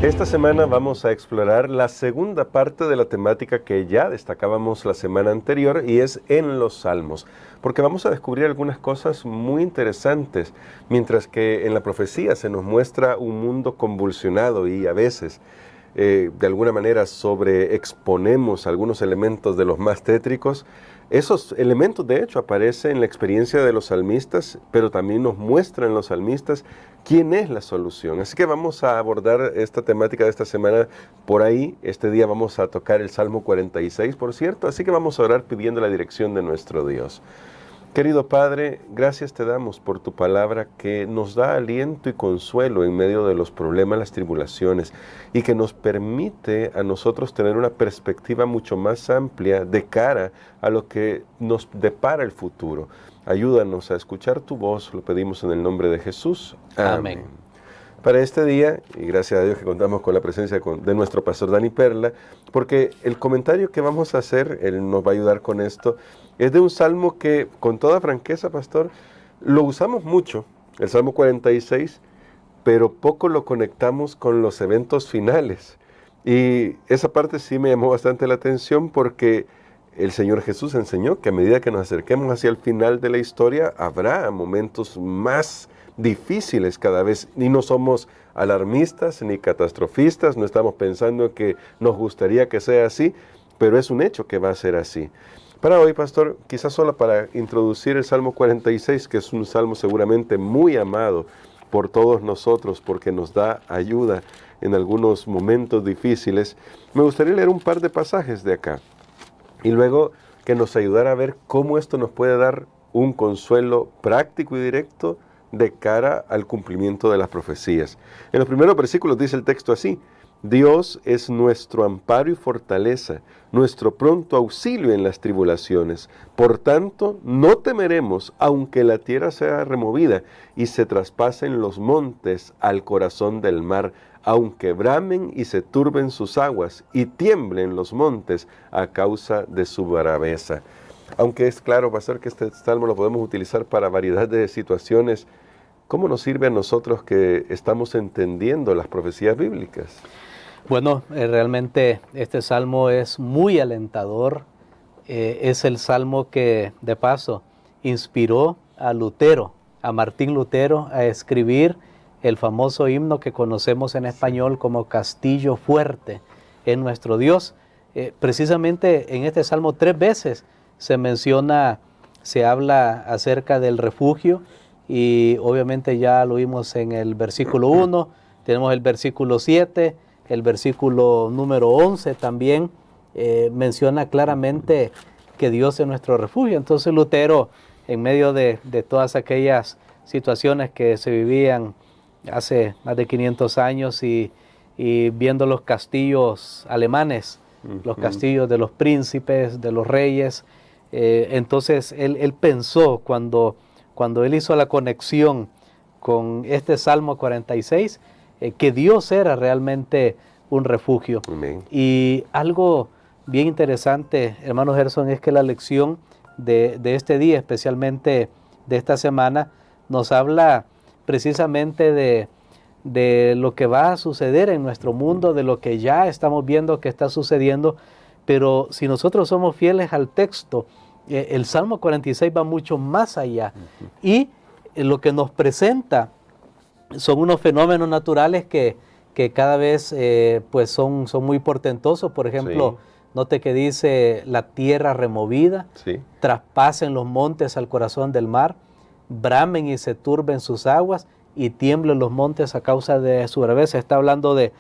Esta semana vamos a explorar la segunda parte de la temática que ya destacábamos la semana anterior, y es en los Salmos, porque vamos a descubrir algunas cosas muy interesantes. Mientras que en la profecía se nos muestra un mundo convulsionado y a veces de alguna manera sobreexponemos algunos elementos de los más tétricos, esos elementos de hecho aparecen en la experiencia de los salmistas, pero también nos muestran los salmistas quién es la solución. Así que vamos a abordar esta temática de esta semana por ahí. Este día vamos a tocar el Salmo 46, por cierto, así que vamos a orar pidiendo la dirección de nuestro Dios. Querido Padre, gracias te damos por tu palabra que nos da aliento y consuelo en medio de los problemas, las tribulaciones, y que nos permite a nosotros tener una perspectiva mucho más amplia de cara a lo que nos depara el futuro. Ayúdanos a escuchar tu voz, lo pedimos en el nombre de Jesús. Amén. Para este día, y gracias a Dios que contamos con la presencia de nuestro pastor Dani Perla, porque el comentario que vamos a hacer, él nos va a ayudar con esto, es de un salmo que, con toda franqueza, pastor, lo usamos mucho, el Salmo 46, pero poco lo conectamos con los eventos finales. Y esa parte sí me llamó bastante la atención porque el Señor Jesús enseñó que a medida que nos acerquemos hacia el final de la historia, habrá momentos más difíciles cada vez, y no somos alarmistas ni catastrofistas, no estamos pensando que nos gustaría que sea así, pero es un hecho que va a ser así. Para hoy, pastor, quizás solo para introducir el Salmo 46, que es un salmo seguramente muy amado por todos nosotros porque nos da ayuda en algunos momentos difíciles, me gustaría leer un par de pasajes de acá y luego que nos ayudara a ver cómo esto nos puede dar un consuelo práctico y directo de cara al cumplimiento de las profecías. En los primeros versículos dice el texto así: Dios es nuestro amparo y fortaleza, nuestro pronto auxilio en las tribulaciones. Por tanto, no temeremos, aunque la tierra sea removida y se traspasen los montes al corazón del mar, aunque bramen y se turben sus aguas y tiemblen los montes a causa de su braveza. Aunque es claro, pastor, que este salmo lo podemos utilizar para variedad de situaciones, ¿cómo nos sirve a nosotros que estamos entendiendo las profecías bíblicas? Bueno, realmente este salmo es muy alentador. Es el salmo que, de paso, inspiró a Lutero, a Martín Lutero, a escribir el famoso himno que conocemos en español como Castillo Fuerte en nuestro Dios. Precisamente en este salmo 3 veces se habla acerca del refugio, y obviamente ya lo vimos en el versículo 1, tenemos el versículo 7, el versículo número 11 también menciona claramente que Dios es nuestro refugio. Entonces Lutero, en medio de todas aquellas situaciones que se vivían hace más de 500 años y viendo los castillos alemanes, los castillos de los príncipes, de los reyes, entonces él pensó cuando él hizo la conexión con este Salmo 46, que Dios era realmente un refugio. Amén. Y algo bien interesante, hermano Gerson, es que la lección de este día, especialmente de esta semana, nos habla precisamente de lo que va a suceder en nuestro mundo, de lo que ya estamos viendo que está sucediendo, pero si nosotros somos fieles al texto, el Salmo 46 va mucho más allá, y lo que nos presenta son unos fenómenos naturales que cada vez pues son muy portentosos. Por ejemplo, note que dice la tierra removida, traspasen los montes al corazón del mar, bramen y se turben sus aguas y tiemblen los montes a causa de su braveza. Está hablando de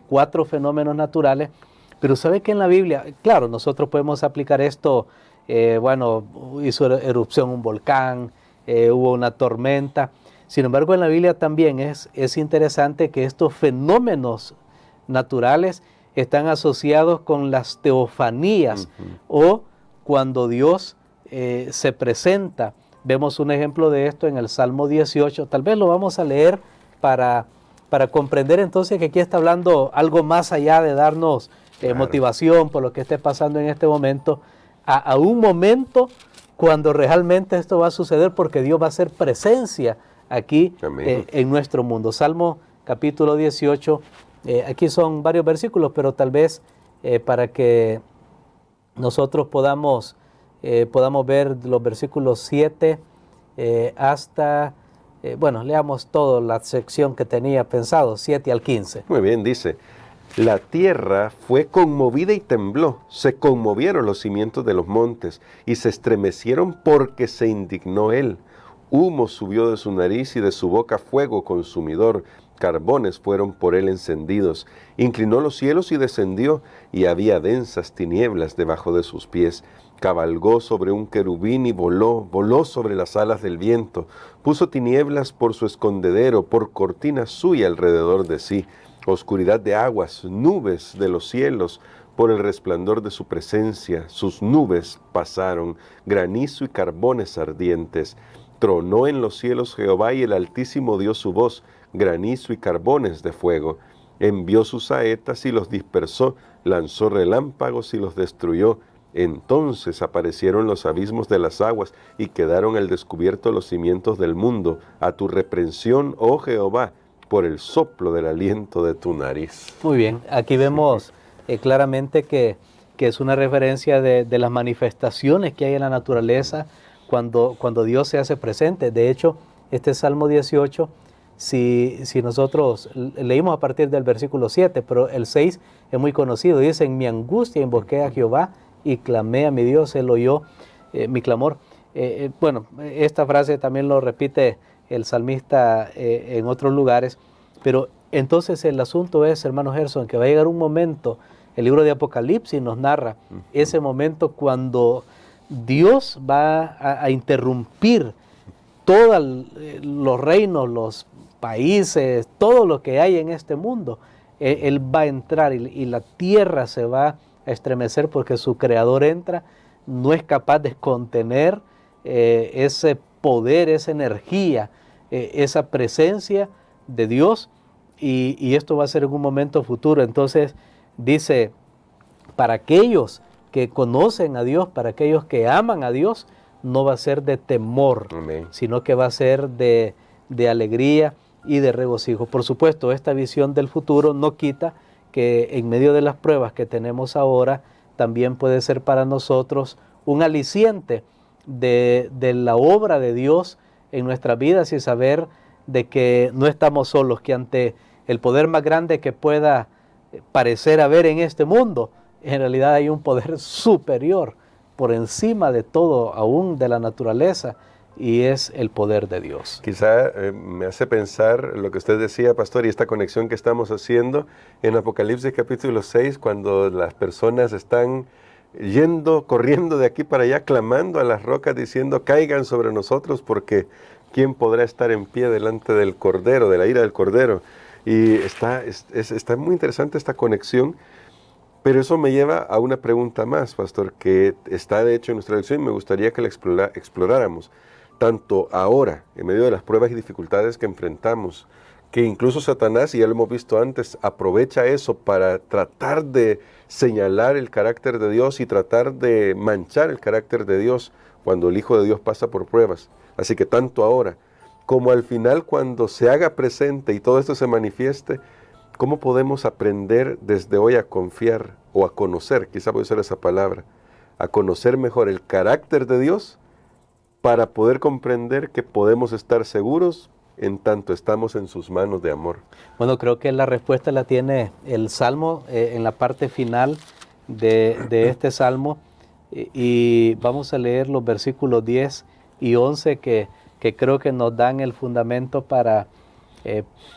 4 fenómenos naturales, pero sabe que en la Biblia, claro, nosotros podemos aplicar esto, hizo erupción un volcán, hubo una tormenta. Sin embargo, en la Biblia también es interesante que estos fenómenos naturales están asociados con las teofanías, o cuando Dios se presenta. Vemos un ejemplo de esto en el Salmo 18. Tal vez lo vamos a leer para comprender entonces que aquí está hablando algo más allá de darnos motivación por lo que esté pasando en este momento, a un momento cuando realmente esto va a suceder, porque Dios va a hacer presencia aquí en nuestro mundo. Salmo capítulo 18, aquí son varios versículos, pero tal vez para que nosotros podamos ver los versículos 7 hasta, bueno, leamos toda la sección que tenía pensado, 7 al 15. Muy bien, dice: la tierra fue conmovida y tembló, se conmovieron los cimientos de los montes y se estremecieron porque se indignó él. Humo subió de su nariz y de su boca fuego consumidor, carbones fueron por él encendidos. Inclinó los cielos y descendió, y había densas tinieblas debajo de sus pies. Cabalgó sobre un querubín y voló sobre las alas del viento. Puso tinieblas por su escondedero, por cortina suya alrededor de sí. Oscuridad de aguas, nubes de los cielos, por el resplandor de su presencia. Sus nubes pasaron, granizo y carbones ardientes. Tronó en los cielos Jehová y el Altísimo dio su voz, granizo y carbones de fuego. Envió sus saetas y los dispersó, lanzó relámpagos y los destruyó. Entonces aparecieron los abismos de las aguas y quedaron al descubierto los cimientos del mundo. A tu reprensión, oh Jehová, por el soplo del aliento de tu nariz. Muy bien, aquí vemos claramente que es una referencia de las manifestaciones que hay en la naturaleza cuando Dios se hace presente. De hecho, este Salmo 18, si nosotros leímos a partir del versículo 7, pero el 6 es muy conocido. Dice: en mi angustia invoqué a Jehová y clamé a mi Dios, él oyó mi clamor. Bueno, esta frase también lo repite el salmista en otros lugares, pero entonces el asunto es, hermano Gerson, que va a llegar un momento, el libro de Apocalipsis nos narra ese momento cuando Dios va a interrumpir todos los reinos, los países, todo lo que hay en este mundo. Él va a entrar y la tierra se va a estremecer porque su creador entra, no es capaz de contener ese poder, esa energía, esa presencia de Dios, y esto va a ser en un momento futuro. Entonces dice, para aquellos que conocen a Dios, para aquellos que aman a Dios, no va a ser de temor, amén, sino que va a ser de alegría y de regocijo. Por supuesto, esta visión del futuro no quita que en medio de las pruebas que tenemos ahora, también puede ser para nosotros un aliciente de la obra de Dios en nuestras vidas, y saber de que no estamos solos, que ante el poder más grande que pueda parecer haber en este mundo, en realidad hay un poder superior por encima de todo, aún de la naturaleza, y es el poder de Dios. Quizá me hace pensar lo que usted decía, pastor, y esta conexión que estamos haciendo en Apocalipsis capítulo 6, cuando las personas están corriendo de aquí para allá, clamando a las rocas, diciendo: caigan sobre nosotros, porque ¿quién podrá estar en pie delante del Cordero, de la ira del Cordero? Y está muy interesante esta conexión, pero eso me lleva a una pregunta más, pastor, que está de hecho en nuestra lección y me gustaría que la exploráramos. Tanto ahora, en medio de las pruebas y dificultades que enfrentamos, que incluso Satanás, y ya lo hemos visto antes, aprovecha eso para tratar de señalar el carácter de Dios y tratar de manchar el carácter de Dios cuando el Hijo de Dios pasa por pruebas. Así que tanto ahora como al final, cuando se haga presente y todo esto se manifieste, ¿cómo podemos aprender desde hoy a confiar o a conocer, quizá voy a usar esa palabra, a conocer mejor el carácter de Dios para poder comprender que podemos estar seguros en tanto estamos en sus manos de amor? Bueno, creo que la respuesta la tiene el Salmo en la parte final de este Salmo, y vamos a leer los versículos 10 y 11 que creo que nos dan el fundamento para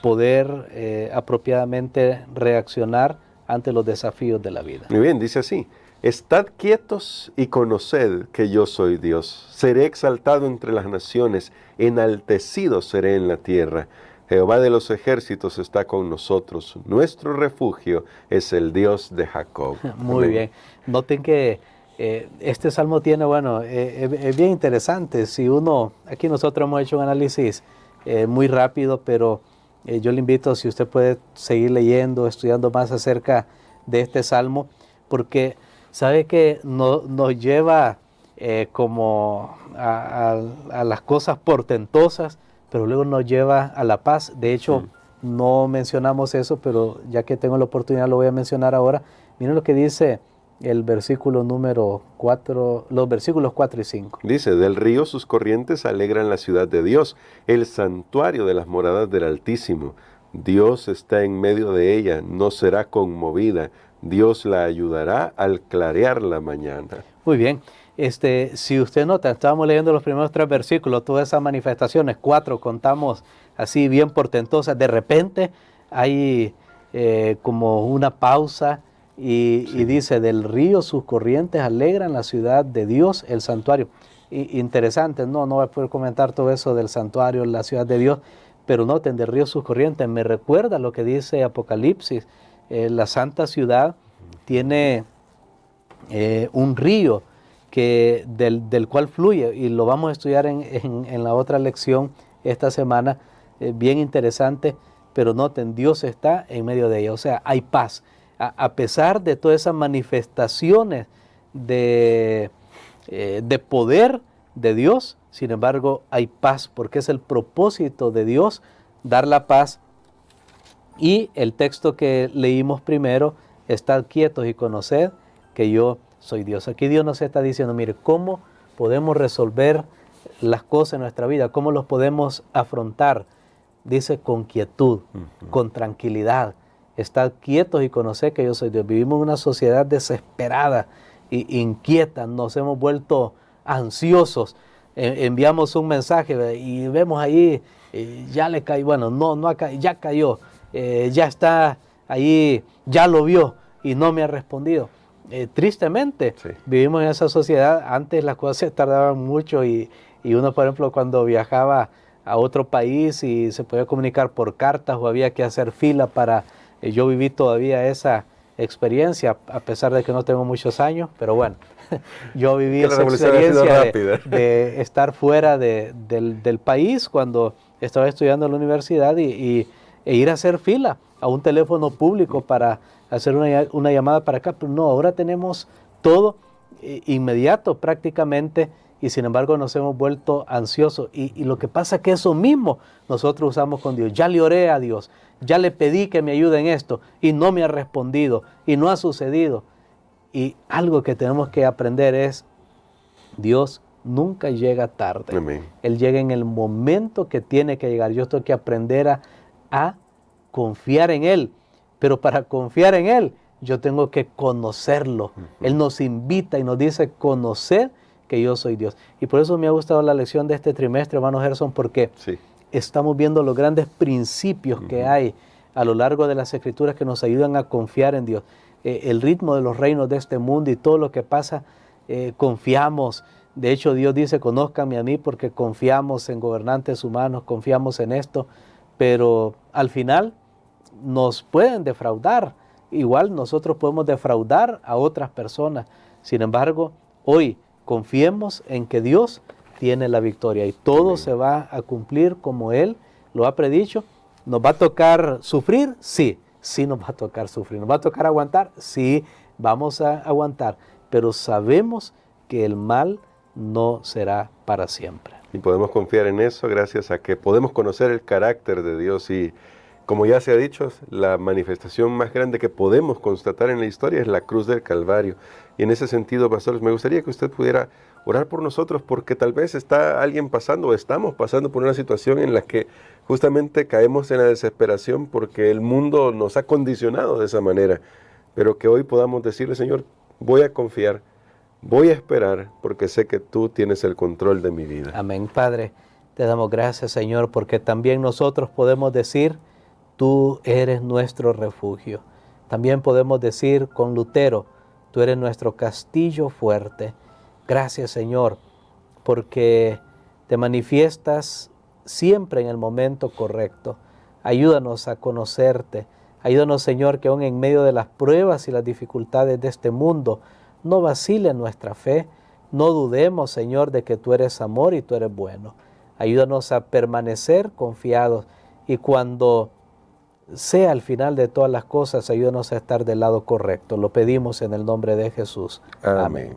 poder apropiadamente reaccionar ante los desafíos de la vida. Muy bien, dice así: estad quietos y conoced que yo soy Dios. Seré exaltado entre las naciones, enaltecido seré en la tierra. Jehová de los ejércitos está con nosotros. Nuestro refugio es el Dios de Jacob. Muy Amén. bien. Noten que este salmo tiene, es bien interesante. Aquí nosotros hemos hecho un análisis muy rápido, pero yo le invito, si usted puede seguir leyendo, estudiando más acerca de este salmo, porque sabe que nos lleva como a las cosas portentosas pero luego nos lleva a la paz. De hecho, no mencionamos eso, pero ya que tengo la oportunidad lo voy a mencionar ahora. Miren lo que dice el versículo número 4, los versículos 4 y 5. Dice, del río sus corrientes alegran la ciudad de Dios, el santuario de las moradas del Altísimo. Dios está en medio de ella, no será conmovida. Dios la ayudará al clarear la mañana. Muy bien. Si usted nota, estábamos leyendo los primeros 3 versículos, todas esas manifestaciones, 4 contamos así bien portentosas. De repente hay como una pausa y dice, del río sus corrientes alegran la ciudad de Dios, el santuario. Interesante, no voy a poder comentar todo eso del santuario, la ciudad de Dios, pero noten, del río sus corrientes, me recuerda lo que dice Apocalipsis. La santa ciudad tiene un río del cual fluye, y lo vamos a estudiar en la otra lección esta semana, bien interesante, pero noten, Dios está en medio de ella, o sea, hay paz. A pesar de todas esas manifestaciones de poder de Dios, sin embargo, hay paz, porque es el propósito de Dios dar la paz. Y el texto que leímos primero, estad quietos y conoced que yo soy Dios. Aquí Dios nos está diciendo, mire, ¿cómo podemos resolver las cosas en nuestra vida? ¿Cómo los podemos afrontar? Dice, con quietud, con tranquilidad. Estad quietos y conoced que yo soy Dios. Vivimos en una sociedad desesperada e inquieta, nos hemos vuelto ansiosos. Enviamos un mensaje y vemos ahí, ya le cayó, bueno, ya cayó, ya está ahí, ya lo vio y no me ha respondido. Tristemente, sí, vivimos en esa sociedad. Antes las cosas se tardaban mucho y uno, por ejemplo, cuando viajaba a otro país y se podía comunicar por cartas o había que hacer fila para... yo viví todavía esa experiencia, a pesar de que no tengo muchos años, pero bueno, yo viví esa experiencia de estar fuera del país cuando estaba estudiando en la universidad e ir a hacer fila a un teléfono público para hacer una llamada para acá. Pero no, ahora tenemos todo inmediato prácticamente, y sin embargo nos hemos vuelto ansiosos. Y lo que pasa es que eso mismo nosotros usamos con Dios. Ya le oré a Dios, ya le pedí que me ayude en esto y no me ha respondido y no ha sucedido. Y algo que tenemos que aprender es, Dios nunca llega tarde. Amén. Él llega en el momento que tiene que llegar. Yo tengo que aprender a confiar en Él, pero para confiar en Él yo tengo que conocerlo. Él nos invita y nos dice, conocer que yo soy Dios. Y por eso me ha gustado la lección de este trimestre, hermano Gerson, porque sí, estamos viendo los grandes principios que hay a lo largo de las Escrituras que nos ayudan a confiar en Dios. El ritmo de los reinos de este mundo y todo lo que pasa, confiamos. De hecho, Dios dice, conózcanme a mí, porque confiamos en gobernantes humanos, confiamos en esto, pero al final nos pueden defraudar. Igual nosotros podemos defraudar a otras personas. Sin embargo, hoy confiemos en que Dios tiene la victoria y todo se va a cumplir como Él lo ha predicho. ¿Nos va a tocar sufrir? Sí, sí nos va a tocar sufrir. ¿Nos va a tocar aguantar? Sí, vamos a aguantar. Pero sabemos que el mal no será para siempre. Y podemos confiar en eso gracias a que podemos conocer el carácter de Dios. Y como ya se ha dicho, la manifestación más grande que podemos constatar en la historia es la cruz del Calvario. Y en ese sentido, pastores, me gustaría que usted pudiera orar por nosotros, porque tal vez está alguien pasando o estamos pasando por una situación en la que justamente caemos en la desesperación porque el mundo nos ha condicionado de esa manera. Pero que hoy podamos decirle, Señor, voy a confiar, voy a esperar, porque sé que tú tienes el control de mi vida. Amén, Padre. Te damos gracias, Señor, porque también nosotros podemos decir, tú eres nuestro refugio. También podemos decir con Lutero, tú eres nuestro castillo fuerte. Gracias, Señor, porque te manifiestas siempre en el momento correcto. Ayúdanos a conocerte. Ayúdanos, Señor, que aún en medio de las pruebas y las dificultades de este mundo, no vacile nuestra fe. No dudemos, Señor, de que tú eres amor y tú eres bueno. Ayúdanos a permanecer confiados, y cuando sea al final de todas las cosas, ayúdanos a estar del lado correcto. Lo pedimos en el nombre de Jesús. Amén.